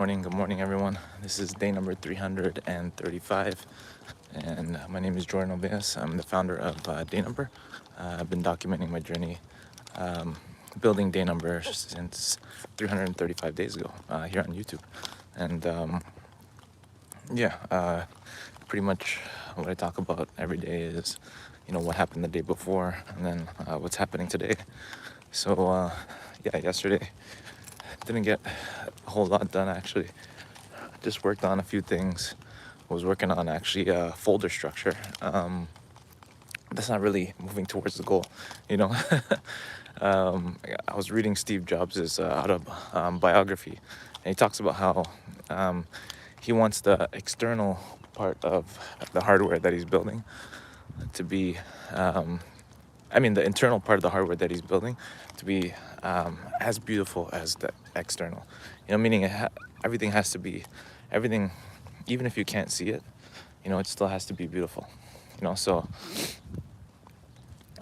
Good morning, everyone. This is day number 335, and my name is Jordan Obeas. I'm the founder of dayNumber. I've been documenting my journey building dayNumber since 335 days ago here on YouTube. And pretty much what I talk about every day is, what happened the day before and then what's happening today. So, yesterday didn't get a whole lot done actually. Just worked on a few things. Was working on actually a folder structure. That's not really moving towards the goal, you know. I was reading Steve Jobs' autobiography, and he talks about how he wants the external part of the hardware that he's building to be, the internal part of the hardware that he's building to be as beautiful as the external. Meaning everything has to be, everything, even if you can't see it, it still has to be beautiful. So,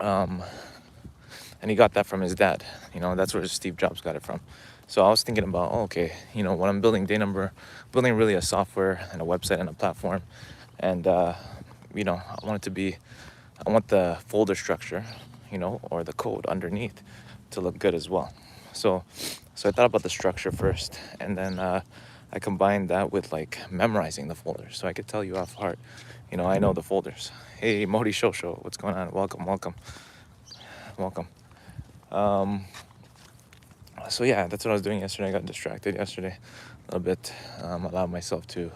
and he got that from his dad. That's where Steve Jobs got it from. So I was thinking about, when I'm building dayNumber, building really a software and a website and a platform, and I want the folder structure, or the code underneath to look good as well. So I thought about the structure first, and then I combined that with like memorizing the folders, so I could tell you off heart. I know the folders. Hey, Modi Shosho, what's going on? Welcome. So yeah, that's what I was doing yesterday. I got distracted yesterday a little bit. Allowed myself to.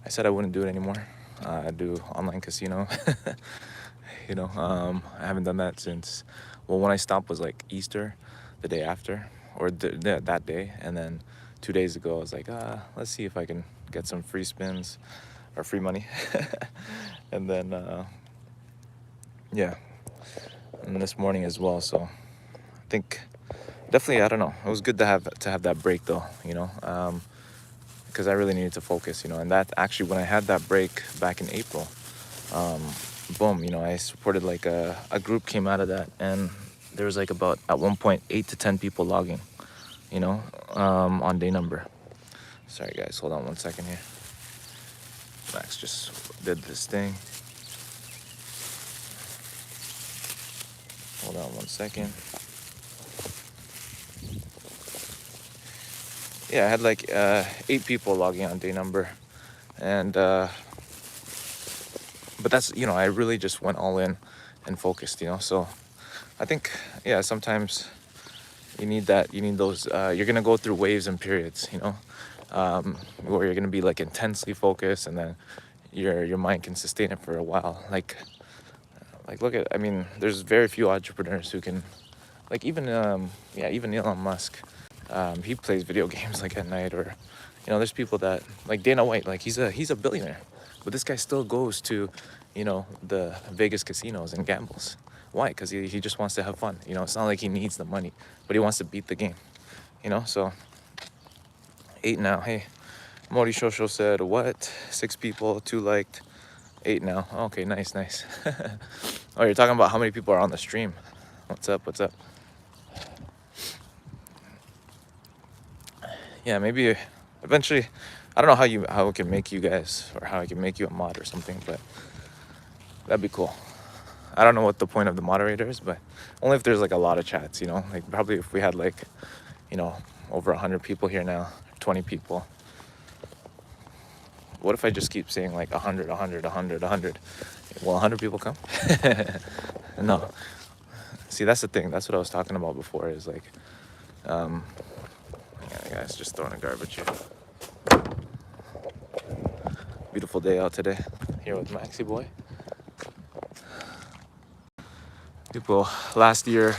I said I wouldn't do it anymore. I do online casino. I haven't done that since. Well, when I stopped was like Easter, the day after, or that day, and then 2 days ago I was like, let's see if I can get some free spins or free money, and then and this morning as well. So I think definitely, I don't know, it was good to have that break though, because I really needed to focus, and that actually, when I had that break back in April, boom, I supported like a group came out of that, and there was like about at one point 8 to 10 people logging, on dayNumber. Sorry guys, hold on one second here. Max just did this thing. Hold on one second. Yeah, I had like 8 people logging on dayNumber, and but that's, I really just went all in and focused, so I think, sometimes you need those, you're gonna go through waves and periods, where you're gonna be like intensely focused, and then your mind can sustain it for a while. Like look at, there's very few entrepreneurs who can, like even Elon Musk. He plays video games like at night, or there's people that, like Dana White, like he's a billionaire, but this guy still goes to the Vegas casinos and gambles. Why? Because he just wants to have fun. It's not like he needs the money, but he wants to beat the game. So 8 now. Hey, Modi Shosho said what? 6 people, 2 liked, 8 now. Okay, nice. Oh, you're talking about how many people are on the stream. What's up? Yeah, maybe eventually, I don't know how I can make you guys, or how I can make you a mod or something, but that'd be cool. I don't know what the point of the moderator is, but only if there's like a lot of chats, like probably if we had like, over 100 people here now, 20 people. What if I just keep saying like 100? Will 100 people come? No. See, that's the thing. That's what I was talking about before, is like, guys, just throwing a garbage here. Beautiful day out today, here with Maxi boy. People, last year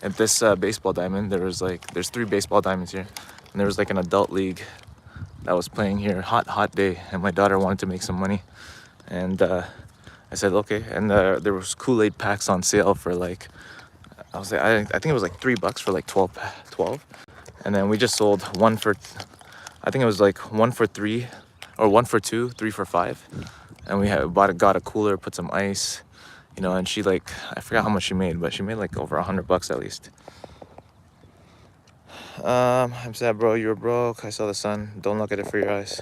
at this baseball diamond, there's 3 baseball diamonds here, and there was like an adult league that was playing here. Hot day, and my daughter wanted to make some money, and I said okay. And there was Kool-Aid packs on sale for like, I think it was like $3 for like 12, and then we just sold one for, I think it was like 1 for 3, or 1 for 2, 3 for 5, and we got a cooler, put some ice, and she, like, I forgot how much she made, but she made like over $100 at least. I'm sad, bro. You're broke. I saw the sun. Don't look at it for your eyes.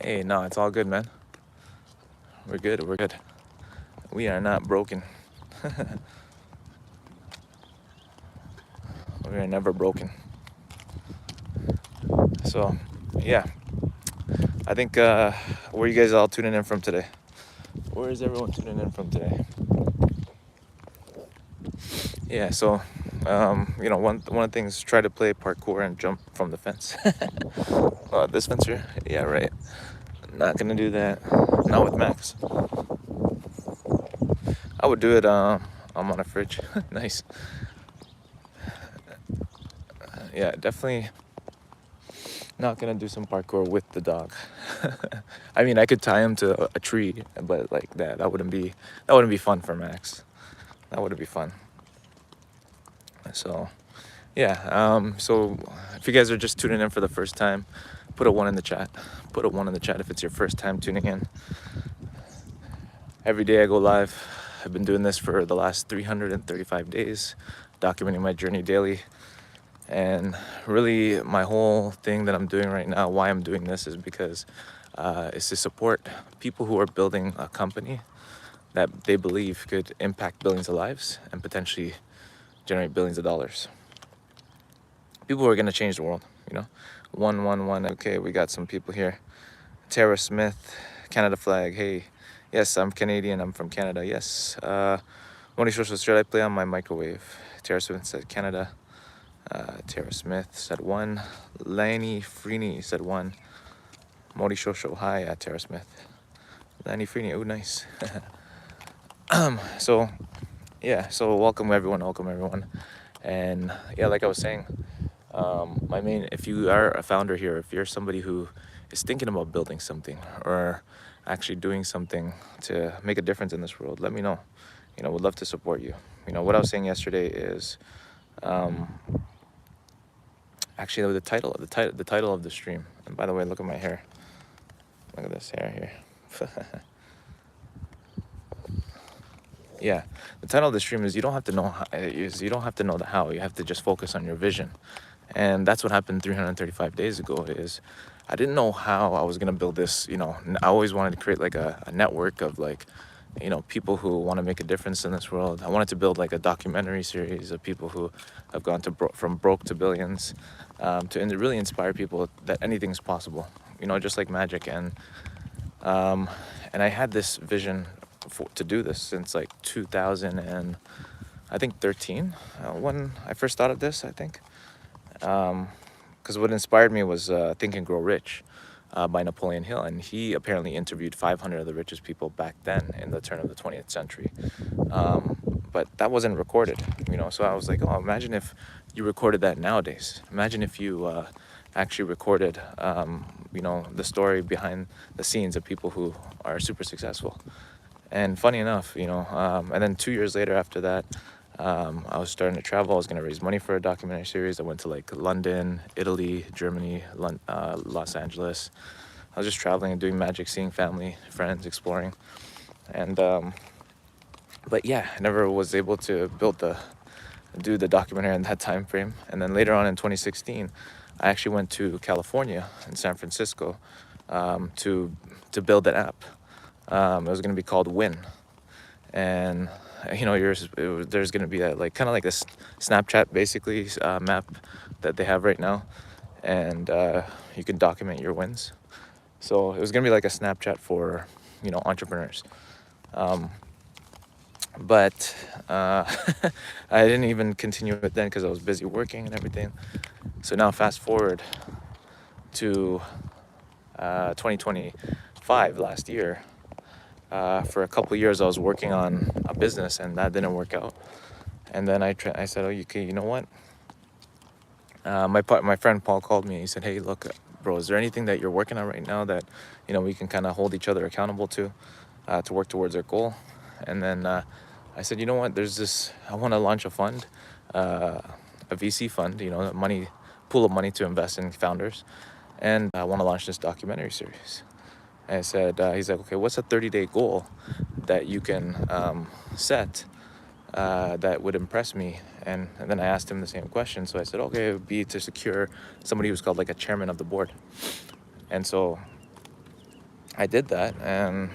Hey, no, it's all good, man. We're good. We're good. We are not broken. We are never broken. So, yeah. I think, where you guys all tuning in from today? Where is everyone tuning in from today? Yeah, so, one of the things, try to play parkour and jump from the fence. This fence here? Yeah, right. Not gonna do that. Not with Max. I would do it, I'm on a fridge. Nice. Yeah, definitely not gonna do some parkour with the dog. I mean, I could tie him to a tree, but like that wouldn't be fun for Max. That wouldn't be fun. So, yeah. So if you guys are just tuning in for the first time, put a 1 in the chat. Put a 1 in the chat if it's your first time tuning in. Every day I go live. I've been doing this for the last 335 days, documenting my journey daily. And really, my whole thing that I'm doing right now, why I'm doing this, is because it's to support people who are building a company that they believe could impact billions of lives and potentially generate billions of dollars. People who are going to change the world, 111. Okay, we got some people here. Tara Smith, Canada flag. Hey, yes, I'm Canadian. I'm from Canada. Yes. Moni Social, should I play on my microwave? Tara Smith said Canada. Tara Smith said 1. Lanny Freeney said 1. Modi Shosho, hi, Tara Smith. Lanny Freeney, oh, nice. So welcome everyone. And yeah, like I was saying, if you are a founder here, if you're somebody who is thinking about building something or actually doing something to make a difference in this world, let me know. Would love to support you. What I was saying yesterday is, actually, the title of the stream. And by the way, look at my hair. Look at this hair here. Yeah, the title of the stream is you don't have to know the how. You have to just focus on your vision. And that's what happened 335 days ago. Is I didn't know how I was gonna build this. I always wanted to create like a network of people who want to make a difference in this world. I wanted to build like a documentary series of people who have gone from broke to billions, to really inspire people that anything's possible. Just like magic. And I had this vision to do this since like 2013, when I first thought of this, I think. Because what inspired me was Think and Grow Rich by Napoleon Hill, and he apparently interviewed 500 of the richest people back then in the turn of the 20th century. But that wasn't recorded, so I was like, oh, imagine if you recorded that nowadays. Imagine if you actually recorded the story behind the scenes of people who are super successful. And funny enough, and then 2 years later after that, I was starting to travel. I was going to raise money for a documentary series. I went to like London, Italy, Germany, Los Angeles. I was just traveling and doing magic, seeing family, friends, exploring. And, but yeah, I never was able to do the documentary in that time frame. And then later on in 2016, I actually went to California in San Francisco to build that app. It was going to be called Win. And there's going to be kind of like this Snapchat basically map that they have right now, and you can document your wins. So it was going to be like a Snapchat for entrepreneurs. But I didn't even continue it then because I was busy working and everything. So now fast forward to 2025, last year. For a couple of years I was working on a business and that didn't work out. And then I said, oh, okay, you know what? My friend Paul called me. He said, hey, look, bro, is there anything that you're working on right now that we can kind of hold each other accountable to work towards our goal? And then I said, you know what, I want to launch a fund, a VC fund, a pool of money to invest in founders, and I want to launch this documentary series. And I said, he's like, okay, what's a 30-day goal that you can set that would impress me. And then I asked him the same question. So I said, okay, it would be to secure somebody who's called like a chairman of the board. And so I did that, and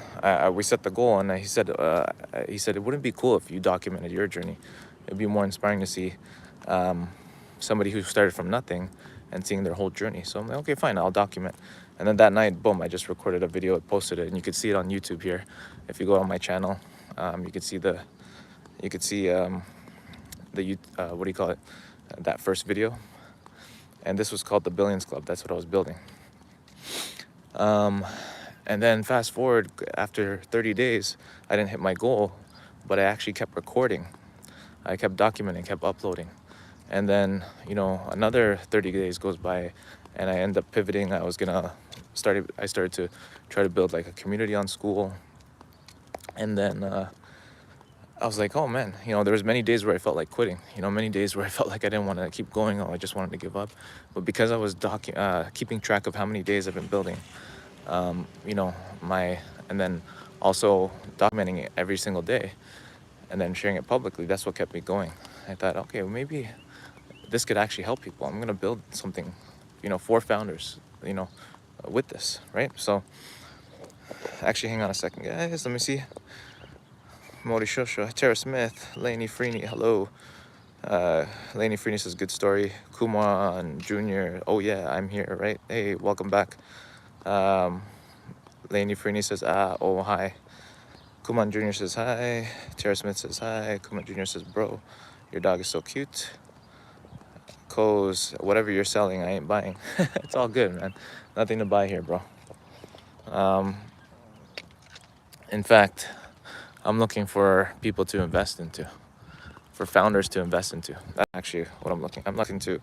we set the goal. And he said it wouldn't be cool if you documented your journey. It'd be more inspiring to see somebody who started from nothing and seeing their whole journey. So I'm like, okay, fine, I'll document. And then that night, boom, I just recorded a video, posted it, and you could see it on YouTube here. If you go on my channel, you could see the what do you call it? That first video. And this was called the Billions Club. That's what I was building. And then fast forward, after 30 days, I didn't hit my goal, but I actually kept recording. I kept documenting, kept uploading. And then, another 30 days goes by, and I end up pivoting. I started to try to build like a community on school. And then I was like, oh man, there was many days where I felt like quitting, many days where I felt like I didn't want to keep going, or I just wanted to give up. But because I was keeping track of how many days I've been building, and then also documenting it every single day and then sharing it publicly, that's what kept me going. I thought, okay, well, maybe this could actually help people. I'm going to build something, for founders, with this, right? So actually, hang on a second, guys. Let me see. Modi Shosha, Tara Smith, Lainey Freeney, hello. Lainey Freeney says, good story. Kumar Jr., oh yeah, I'm here, right? Hey, welcome back. Lainey Freeney says, oh, hi. Kuman Jr. says, hi. Tara Smith says, hi. Kuman Jr. says, bro, your dog is so cute. Coz, whatever you're selling, I ain't buying. It's all good, man. Nothing to buy here, bro. In fact, I'm looking for people to invest into, for founders to invest into. That's actually what I'm looking to.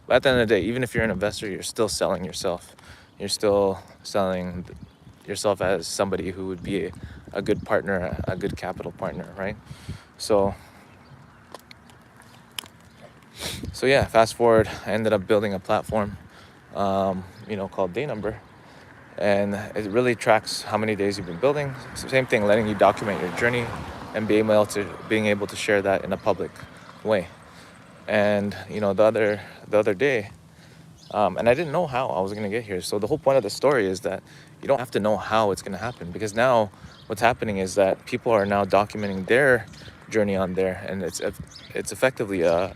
But at the end of the day, even if you're an investor, you're still selling yourself. You're still selling yourself as somebody who would be a good partner, a good capital partner, right? So yeah, fast forward, I ended up building a platform, called dayNumber. And it really tracks how many days you've been building. Same thing, letting you document your journey and being able to share that in a public way. And the other day, and I didn't know how I was gonna get here. So the whole point of the story is that you don't have to know how it's gonna happen, because now what's happening is that people are now documenting their journey on there, and it's effectively a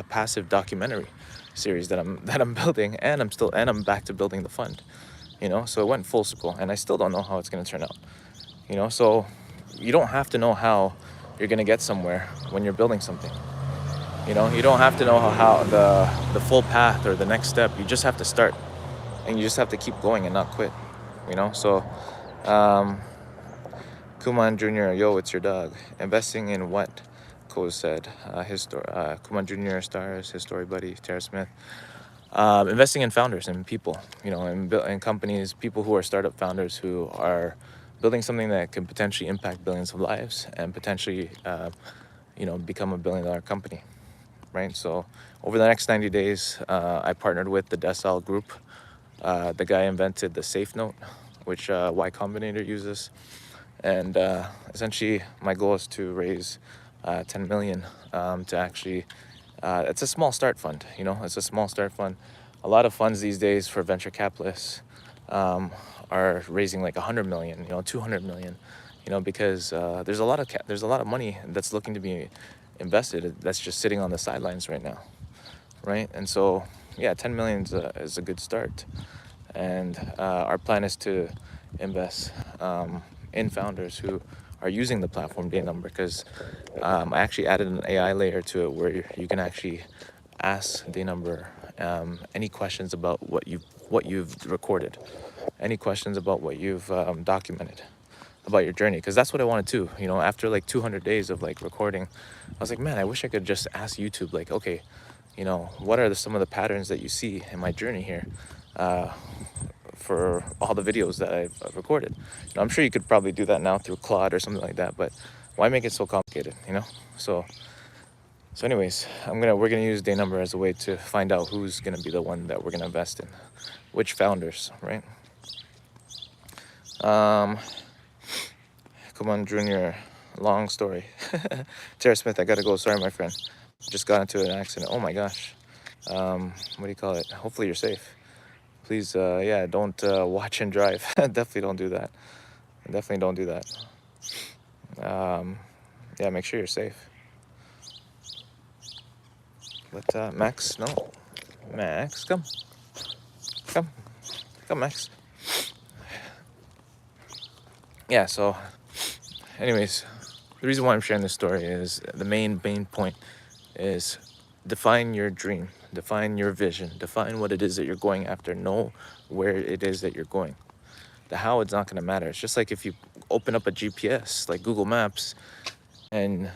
passive documentary series that I'm building, and I'm back to building the fund. So it went full circle, and I still don't know how it's gonna turn out. So you don't have to know how you're gonna get somewhere when you're building something. You don't have to know how the full path or the next step. You just have to start, and you just have to keep going and not quit. So Kuman Jr., yo, it's your dog. Investing in what? Koz said. His story. Kuman Jr. stars, his story buddy, Tara Smith. Investing in founders and people, in companies, people who are startup founders who are building something that can potentially impact billions of lives and potentially, become a $1 billion company, right? So over the next 90 days, I partnered with the Decile Group. The guy invented the Safe Note, which Y Combinator uses. And essentially, my goal is to raise 10 million to actually... it's a small start fund, it's a small start fund. A lot of funds these days for venture capitalists are raising like 100 million, 200 million, because there's a lot of money that's looking to be invested that's just sitting on the sidelines right now, right? And so, yeah, 10 million is a good start. And our plan is to invest in founders who are using the platform dayNumber, because I actually added an AI layer to it where you can actually ask dayNumber any questions about what you've recorded, any questions about what you've documented about your journey, because that's what I wanted to. After like 200 days of like recording, I was like, man, I wish I could just ask YouTube, like, okay, what are some of the patterns that you see in my journey here? For all the videos that I've recorded. I'm sure you could probably do that now through Claude or something like that, but why make it so complicated, So anyways, we're gonna use dayNumber as a way to find out who's gonna be the one that we're gonna invest in, which founders, right? Come on, Junior. Long story. Tara Smith, I gotta go. Sorry, my friend. Just got into an accident. Oh my gosh. What do you call it? Hopefully you're safe. Please, yeah, don't watch and drive. Definitely don't do that. Definitely don't do that. Yeah, make sure you're safe. But Max, no. Max, come. Come. Come, Max. Yeah, so anyways, the reason why I'm sharing this story is the main point is define your dream, define your vision, define what it is that you're going after, know where it is that you're going. The how, it's not going to matter. It's just like if you open up a GPS like Google Maps and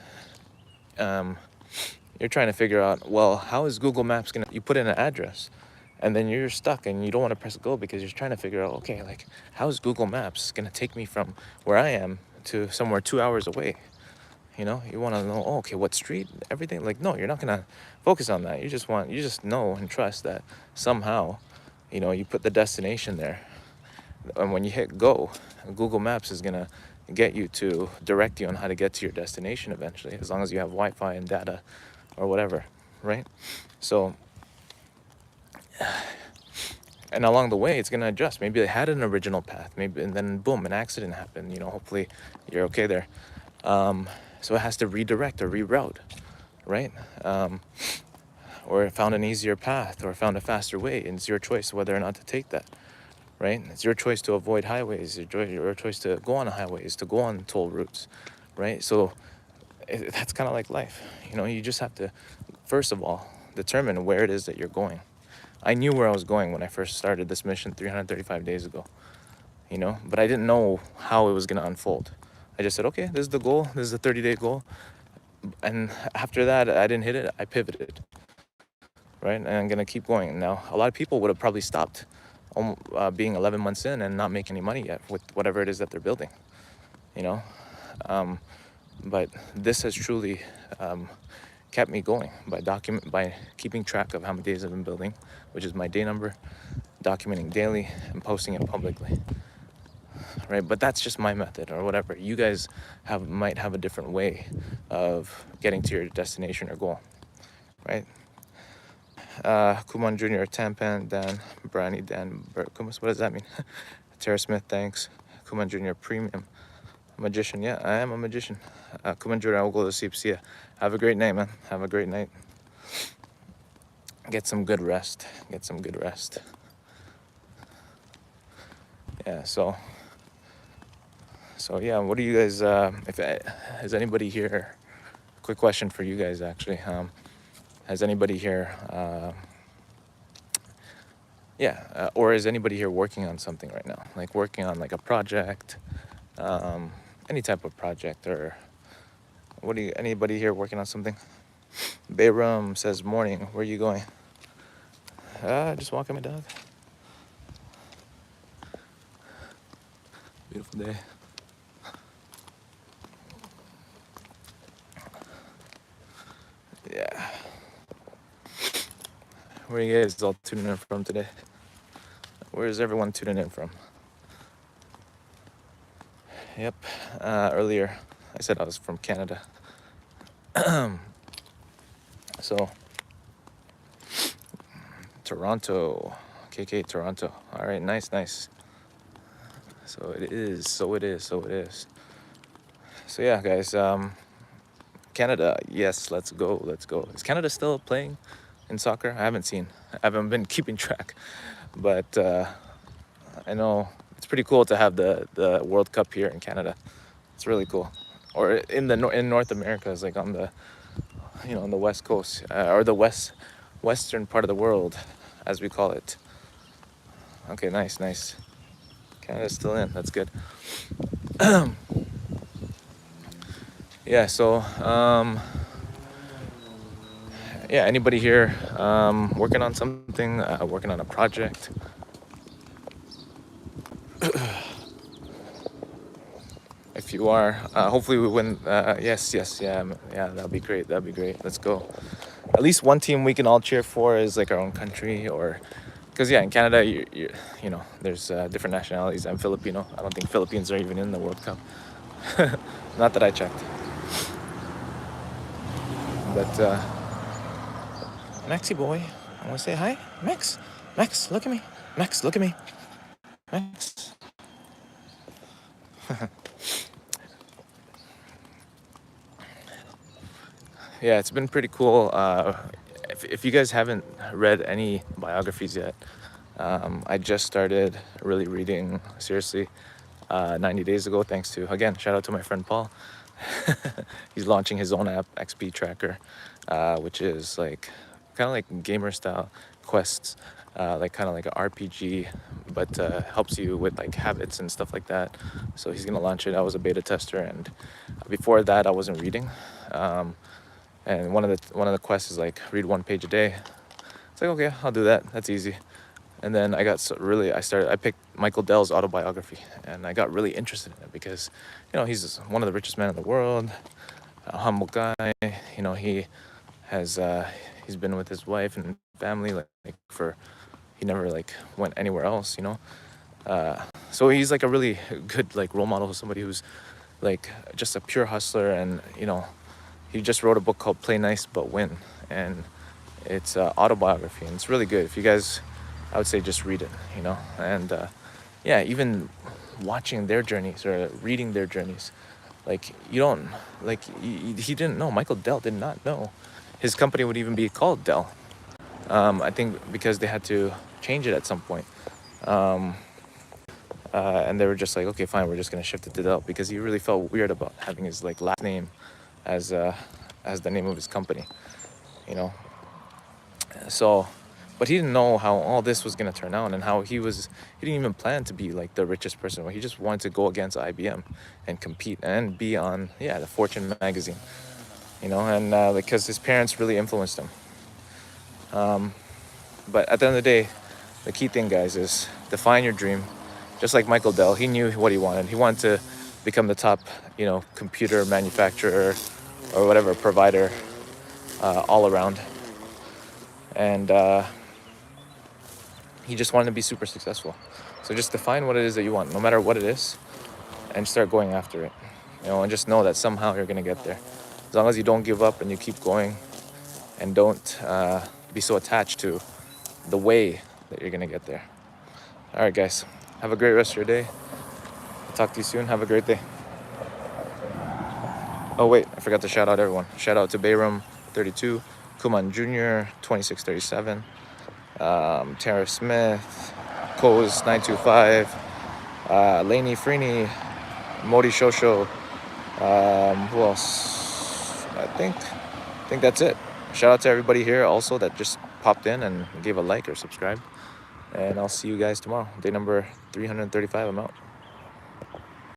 you're trying to figure out, well, how is Google Maps going to, you put in an address and then you're stuck and you don't want to press go because you're trying to figure out, okay, like how is Google Maps going to take me from where I am to somewhere 2 hours away? You know, you want to know, oh, okay, what street, everything. Like, no, you're not going to focus on that. You just know and trust that somehow, you know, you put the destination there. And when you hit go, Google Maps is going to get you to direct you on how to get to your destination eventually, as long as you have Wi-Fi and data or whatever, right? So, and along the way, it's going to adjust. Maybe they had an original path, maybe, and then boom, an accident happened. You know, hopefully you're okay there. So it has to redirect or reroute, right? Or it found an easier path or found a faster way, and it's your choice whether or not to take that, right? It's your choice to avoid highways, your choice to go on highways, to go on toll routes, right? So that's kind of like life. You know, you just have to, first of all, determine where it is that you're going. I knew where I was going when I first started this mission 335 days ago, you know, but I didn't know how it was going to unfold. I just said, okay, this is the goal. This is the 30-day goal. And after that, I didn't hit it. I pivoted, right? And I'm going to keep going. Now, a lot of people would have probably stopped being 11 months in and not make any money yet with whatever it is that they're building, you know? But this has truly kept me going by keeping track of how many days I've been building, which is my day number, documenting daily and posting it publicly. Right, but that's just my method or whatever. You guys might have a different way of getting to your destination or goal, right? Kumon Jr., Tampan, Dan, Brani, Dan, Kumas, what does that mean? Tara Smith, thanks. Kumon Jr., Premium. Magician, yeah, I am a magician. Kumon Jr., I will go to sleep. See ya. Have a great night, man. Have a great night. Get some good rest. Get some good rest. Yeah, so yeah, what do you guys, has anybody here, quick question for you guys actually, has anybody here, or is anybody here working on something right now? Like working on like a project, any type of project, or anybody here working on something? Bayram says, morning, where are you going? Just walking my dog. Beautiful day. Yeah. Where are you guys all tuning in from today? Where is everyone tuning in from? Yep. Earlier, I said I was from Canada. So, Toronto. KK, Toronto. All right, nice. So it is. So yeah, guys. Canada, yes, let's go. Is Canada still playing in soccer? I haven't been keeping track, but I know it's pretty cool to have the World Cup here in Canada. It's really cool. Or in North America, is like on the, you know, on the West Coast, or the western part of the world, as we call it. Okay, nice. Canada's still in. That's good. Yeah, so yeah, anybody here working on something, working on a project? If you are, hopefully we win. Yes, yeah, that'd be great. Let's go. At least one team we can all cheer for is like our own country, or because in Canada, you know, there's different nationalities. I'm Filipino. I don't think Philippines are even in the World Cup. Not that I checked. But Maxie boy, I want to say hi. Max, Max, look at me. Max, look at me. Max. Yeah, it's been pretty cool. If you guys haven't read any biographies yet, I just started really reading seriously 90 days ago, thanks to, again, shout out to my friend Paul. He's launching his own app, XP Tracker, which is like kind of like gamer style quests, like kind of like an RPG, but helps you with like habits and stuff like that. So he's gonna launch it. I was a beta tester, and before that, I wasn't reading. And one of the quests is like read 1 page a day. It's like, okay, I'll do that. That's easy. And then I got I picked Michael Dell's autobiography, and I got really interested in it because, you know, he's one of the richest men in the world, a humble guy. You know, he has he's been with his wife and family he never like went anywhere else. You know, so he's like a really good like role model, somebody who's like just a pure hustler, and you know, he just wrote a book called Play Nice But Win, and it's autobiography, and it's really good. If you guys, I would say just read it, you know. And yeah, even watching their journeys or reading their journeys, like you don't like he didn't know. Michael Dell did not know his company would even be called Dell. I think because they had to change it at some point, and they were just like, okay, fine, we're just gonna shift it to Dell, because he really felt weird about having his like last name as the name of his company, you know. So, but he didn't know how all this was gonna turn out, and how he didn't even plan to be like the richest person. He just wanted to go against IBM and compete and be on the Fortune magazine, you know. And because his parents really influenced him. But at the end of the day, the key thing, guys, is define your dream. Just like Michael Dell, he knew what he wanted. He wanted to become the top, you know, computer manufacturer or whatever provider all around. And he just wanted to be super successful. So just define what it is that you want, no matter what it is, and start going after it. You know, and just know that somehow you're gonna get there. As long as you don't give up and you keep going, and don't be so attached to the way that you're gonna get there. All right, guys, have a great rest of your day. I'll talk to you soon. Have a great day. Oh wait, I forgot to shout out everyone. Shout out to Bayram 32, Kuman Jr. 2637, Tara Smith, Coz 925, Laney Freeney, Modi Shosho. Who else? I think that's it. Shout out to everybody here also that just popped in and gave a like or subscribe. And I'll see you guys tomorrow. Day number 335. I'm out.